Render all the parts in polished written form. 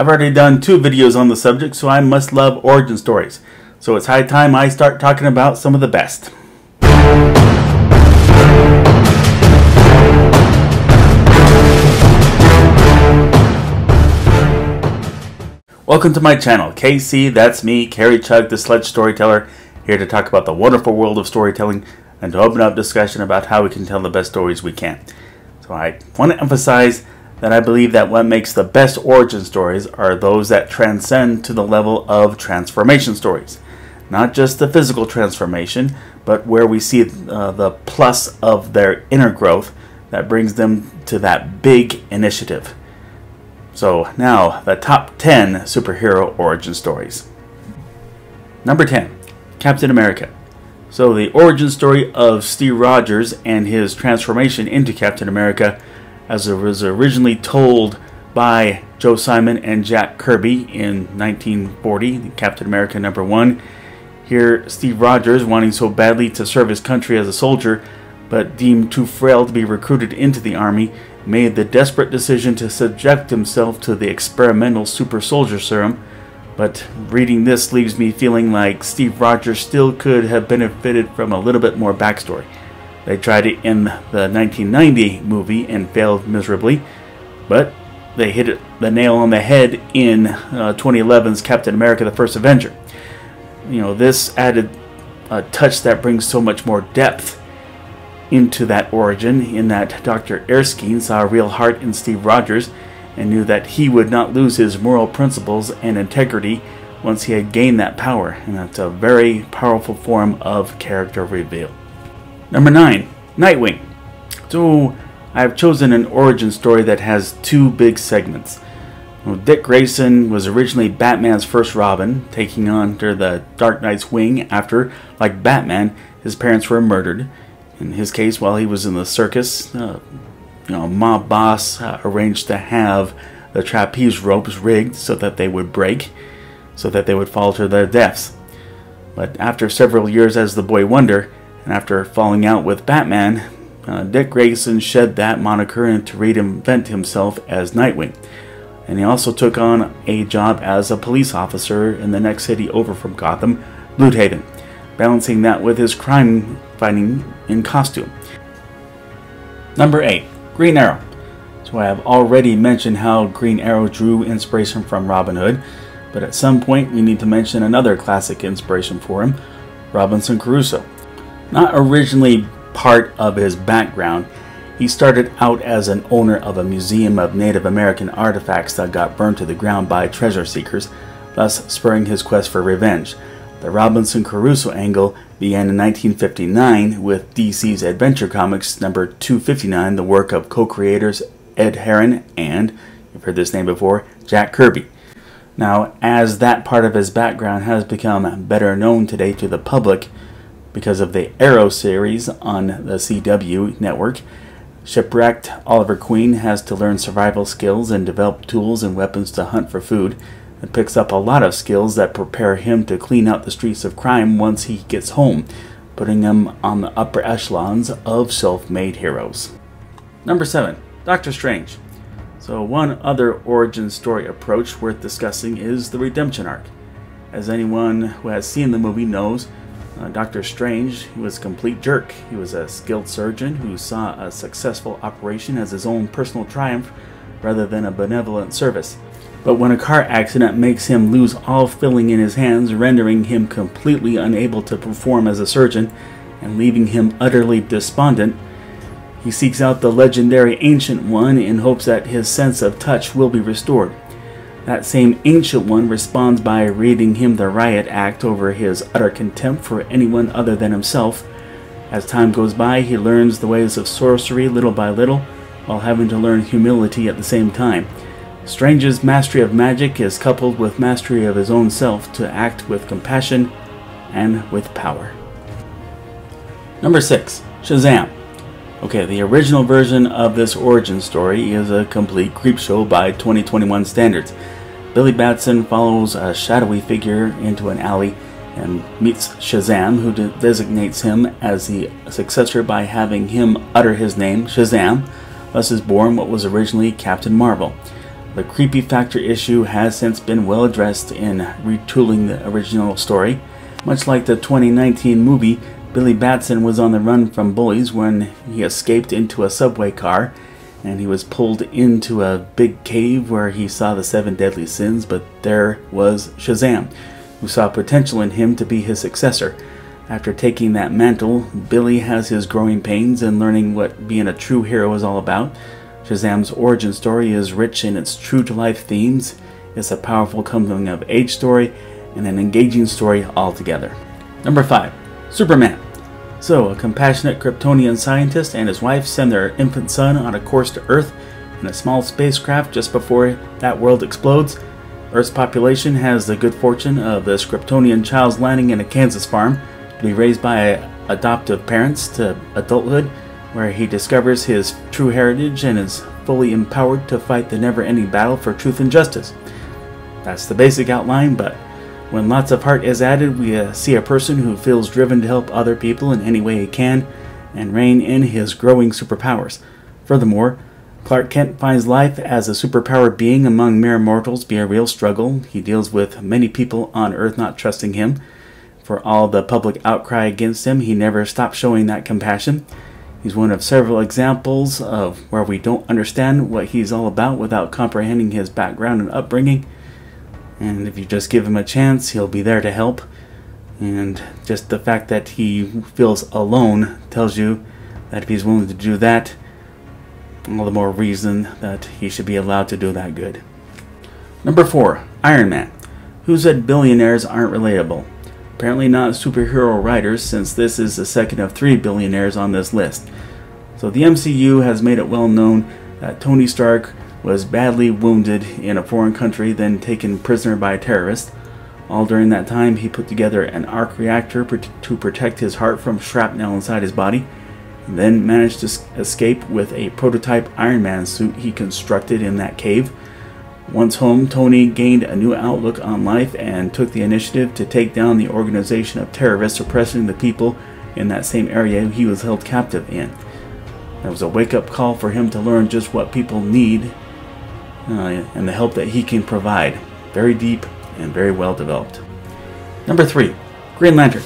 I've already done 2 videos on the subject, so I must love origin stories. So it's high time I start talking about some of the best. Welcome to my channel, KC, that's me, Carrie Chug, the Sledge Storyteller, here to talk about the wonderful world of storytelling and to open up discussion about how we can tell the best stories we can. So I want to emphasize that I believe that what makes the best origin stories are those that transcend to the level of transformation stories. Not just the physical transformation, but where we see the plus of their inner growth that brings them to that big initiative. So now, the top 10 superhero origin stories. Number 10, Captain America. So the origin story of Steve Rogers and his transformation into Captain America, as it was originally told by Joe Simon and Jack Kirby in 1940, Captain America #1. Here, Steve Rogers, wanting so badly to serve his country as a soldier, but deemed too frail to be recruited into the army, made the desperate decision to subject himself to the experimental super soldier serum. But reading this leaves me feeling like Steve Rogers still could have benefited from a little bit more backstory. They tried it in the 1990 movie and failed miserably, but they hit the nail on the head in 2011's Captain America: The First Avenger. You know, this added a touch that brings so much more depth into that origin, in that Dr. Erskine saw a real heart in Steve Rogers and knew that he would not lose his moral principles and integrity once he had gained that power, and that's a very powerful form of character reveal. Number 9, Nightwing. So I've chosen an origin story that has 2 big segments. Dick Grayson was originally Batman's first Robin, taking on under the Dark Knight's wing after, like Batman, his parents were murdered. In his case, while he was in the circus, a mob boss arranged to have the trapeze ropes rigged so that they would break, so that they would fall to their deaths. But after several years as the Boy Wonder, and after falling out with Batman, Dick Grayson shed that moniker and to reinvent himself as Nightwing. And he also took on a job as a police officer in the next city over from Gotham, Bloodhaven, balancing that with his crime fighting in costume. Number 8, Green Arrow. So I have already mentioned how Green Arrow drew inspiration from Robin Hood, but at some point we need to mention another classic inspiration for him, Robinson Crusoe. Not originally part of his background, he started out as an owner of a museum of Native American artifacts that got burned to the ground by treasure seekers, thus spurring his quest for revenge. The Robinson Crusoe angle began in 1959 with DC's Adventure Comics number 259, the work of co-creators Ed Herron and, you've heard this name before, Jack Kirby. Now, as that part of his background has become better known today to the public because of the Arrow series on the CW network, shipwrecked Oliver Queen has to learn survival skills and develop tools and weapons to hunt for food. It picks up a lot of skills that prepare him to clean out the streets of crime once he gets home, putting him on the upper echelons of self-made heroes. Number 7, Doctor Strange. So one other origin story approach worth discussing is the redemption arc. As anyone who has seen the movie knows, Doctor Strange was a complete jerk. He was a skilled surgeon who saw a successful operation as his own personal triumph rather than a benevolent service. But when a car accident makes him lose all feeling in his hands, rendering him completely unable to perform as a surgeon and leaving him utterly despondent, he seeks out the legendary Ancient One in hopes that his sense of touch will be restored. That same Ancient One responds by reading him the riot act over his utter contempt for anyone other than himself. As time goes by, he learns the ways of sorcery little by little, while having to learn humility at the same time. Strange's mastery of magic is coupled with mastery of his own self to act with compassion and with power. Number 6, Shazam. Okay, the original version of this origin story is a complete creepshow by 2021 standards. Billy Batson follows a shadowy figure into an alley and meets Shazam, who designates him as the successor by having him utter his name, Shazam. Thus is born what was originally Captain Marvel. The creepy factor issue has since been well addressed in retooling the original story. Much like the 2019 movie, Billy Batson was on the run from bullies when he escaped into a subway car, and he was pulled into a big cave where he saw the 7 deadly sins, but there was Shazam, who saw potential in him to be his successor. After taking that mantle, Billy has his growing pains and learning what being a true hero is all about. Shazam's origin story is rich in its true-to-life themes. It's a powerful coming-of-age story and an engaging story altogether. Number 5. Superman. So, a compassionate Kryptonian scientist and his wife send their infant son on a course to Earth in a small spacecraft just before that world explodes. Earth's population has the good fortune of this Kryptonian child's landing in a Kansas farm to be raised by adoptive parents to adulthood, where he discovers his true heritage and is fully empowered to fight the never-ending battle for truth and justice. That's the basic outline, but when lots of heart is added, we see a person who feels driven to help other people in any way he can and rein in his growing superpowers. Furthermore, Clark Kent finds life as a superpowered being among mere mortals be a real struggle. He deals with many people on Earth not trusting him. For all the public outcry against him, he never stops showing that compassion. He's one of several examples of where we don't understand what he's all about without comprehending his background and upbringing. And if you just give him a chance, he'll be there to help. And just the fact that he feels alone tells you that if he's willing to do that, all the more reason that he should be allowed to do that good. Number 4. Iron Man. Who said billionaires aren't relatable? Apparently not superhero writers, since this is the second of 3 billionaires on this list. So the MCU has made it well known that Tony Stark was badly wounded in a foreign country, then taken prisoner by a terrorist. All during that time, he put together an arc reactor to protect his heart from shrapnel inside his body, and then managed to escape with a prototype Iron Man suit he constructed in that cave. Once home, Tony gained a new outlook on life and took the initiative to take down the organization of terrorists oppressing the people in that same area he was held captive in. That was a wake-up call for him to learn just what people need and the help that he can provide. Very deep and very well developed. Number 3. Green Lantern.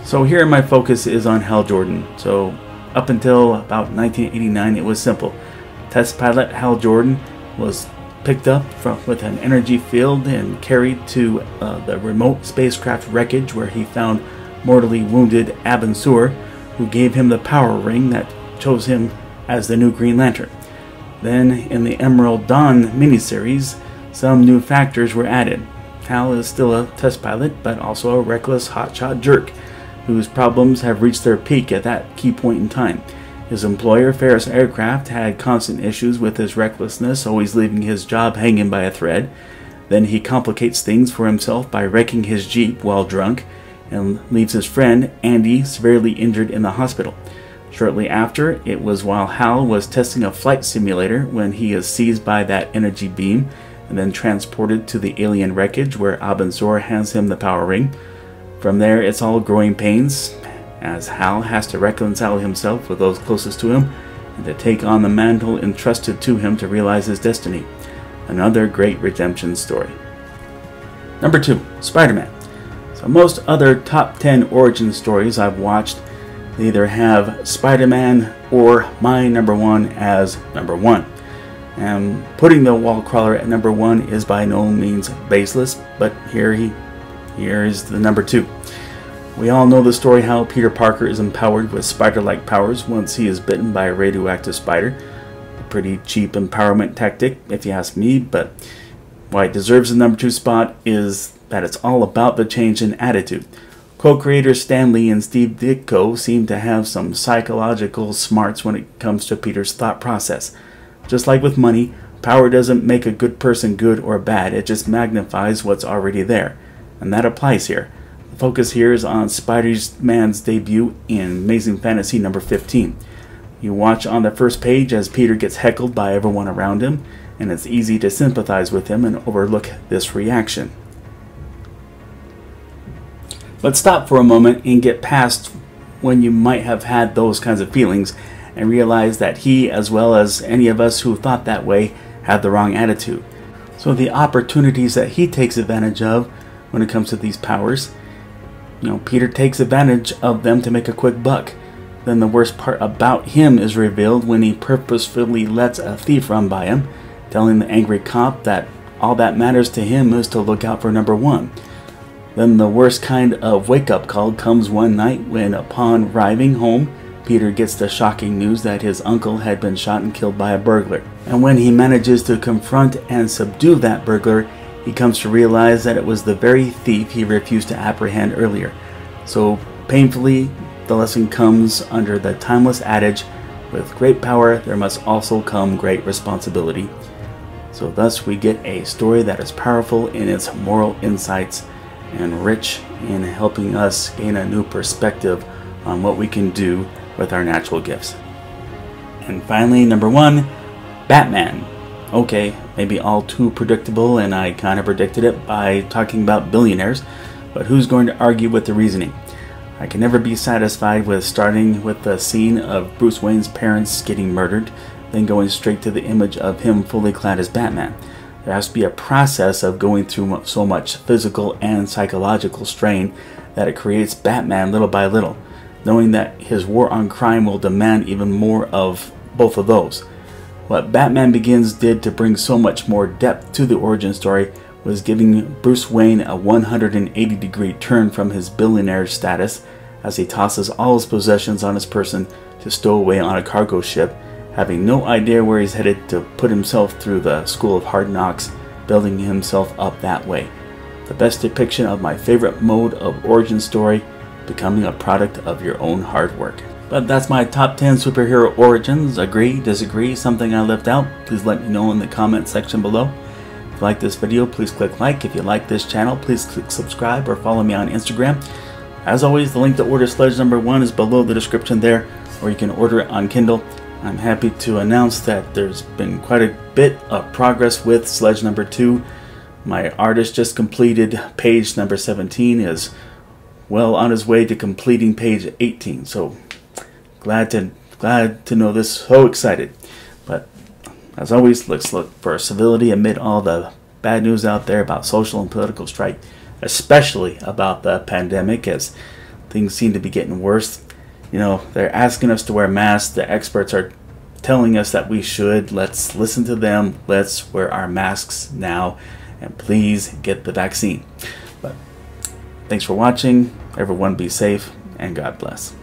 So here my focus is on Hal Jordan. So up until about 1989 it was simple. Test pilot Hal Jordan was picked up with an energy field and carried to the remote spacecraft wreckage, where he found mortally wounded Abin Sur, who gave him the power ring that chose him as the new Green Lantern. Then in the Emerald Dawn miniseries, some new factors were added. Hal is still a test pilot, but also a reckless hotshot jerk, whose problems have reached their peak at that key point in time. His employer, Ferris Aircraft, had constant issues with his recklessness, always leaving his job hanging by a thread. Then he complicates things for himself by wrecking his Jeep while drunk, and leaves his friend, Andy, severely injured in the hospital. Shortly after, it was while Hal was testing a flight simulator when he is seized by that energy beam, and then transported to the alien wreckage where Abin Sur hands him the power ring. From there, it's all growing pains, as Hal has to reconcile himself with those closest to him and to take on the mantle entrusted to him to realize his destiny. Another great redemption story. Number 2. Spider-Man. So most other top 10 origin stories I've watched, they either have Spider-Man or my number 1 as number 1. And putting the wall crawler at number 1 is by no means baseless, but here is the number 2. We all know the story how Peter Parker is empowered with spider-like powers once he is bitten by a radioactive spider. A pretty cheap empowerment tactic, if you ask me, but why it deserves the number 2 spot is that it's all about the change in attitude. Co-creators Stan Lee and Steve Ditko seem to have some psychological smarts when it comes to Peter's thought process. Just like with money, power doesn't make a good person good or bad, it just what's already there. And that applies here. The focus here is on Spider-Man's debut in Amazing Fantasy number 15. You watch on the first page as Peter gets heckled by everyone around him, and it's easy to sympathize with him and overlook this reaction. Let's stop for a moment and get past when you might have had those kinds of feelings and realize that he, as well as any of us who thought that way, had the wrong attitude. So the opportunities that he takes advantage of when it comes to these powers, Peter takes advantage of them to make a quick buck. Then the worst part about him is revealed when he purposefully lets a thief run by him, telling the angry cop that all that matters to him is to look out for number one. Then the worst kind of wake-up call comes one night when, upon arriving home, Peter gets the shocking news that his uncle had been shot and killed by a burglar. And when he manages to confront and subdue that burglar, he comes to realize that it was the very thief he refused to apprehend earlier. So painfully, the lesson comes under the timeless adage, with great power there must also come great responsibility. So thus we get a story that is powerful in its moral insights and rich in helping us gain a new perspective on what we can do with our natural gifts. And finally, number 1, Batman. Okay, maybe all too predictable, and I kind of predicted it by talking about billionaires, but who's going to argue with the reasoning? I can never be satisfied with starting with the scene of Bruce Wayne's parents getting murdered, then going straight to the image of him fully clad as Batman. There has to be a process of going through so much physical and psychological strain that it creates Batman little by little, knowing that his war on crime will demand even more of both of those. What Batman Begins did to bring so much more depth to the origin story was giving Bruce Wayne a 180-degree turn from his billionaire status as he tosses all his possessions on his person to stow away on a cargo ship, having no idea where he's headed, to put himself through the school of hard knocks, building himself up that way. The best depiction of my favorite mode of origin story, becoming a product of your own hard work. But that's my top 10 superhero origins. Agree, disagree, something I left out? Please let me know in the comment section below. If you like this video, please click like. If you like this channel, please click subscribe or follow me on Instagram. As always, the link to order Sledge number 1 is below the description there, or you can order it on Kindle. I'm happy to announce that there's been quite a bit of progress with Sledge number 2. My artist just completed page number 17, is well on his way to completing page 18. So glad to know this. So excited. But as always, let's look for civility amid all the bad news out there about social and political strife, especially about the pandemic, as things seem to be getting worse. They're asking us to wear masks. The experts are telling us that we should. Let's listen to them. Let's wear our masks now, and please get the vaccine. But thanks for watching. Everyone be safe, and God bless.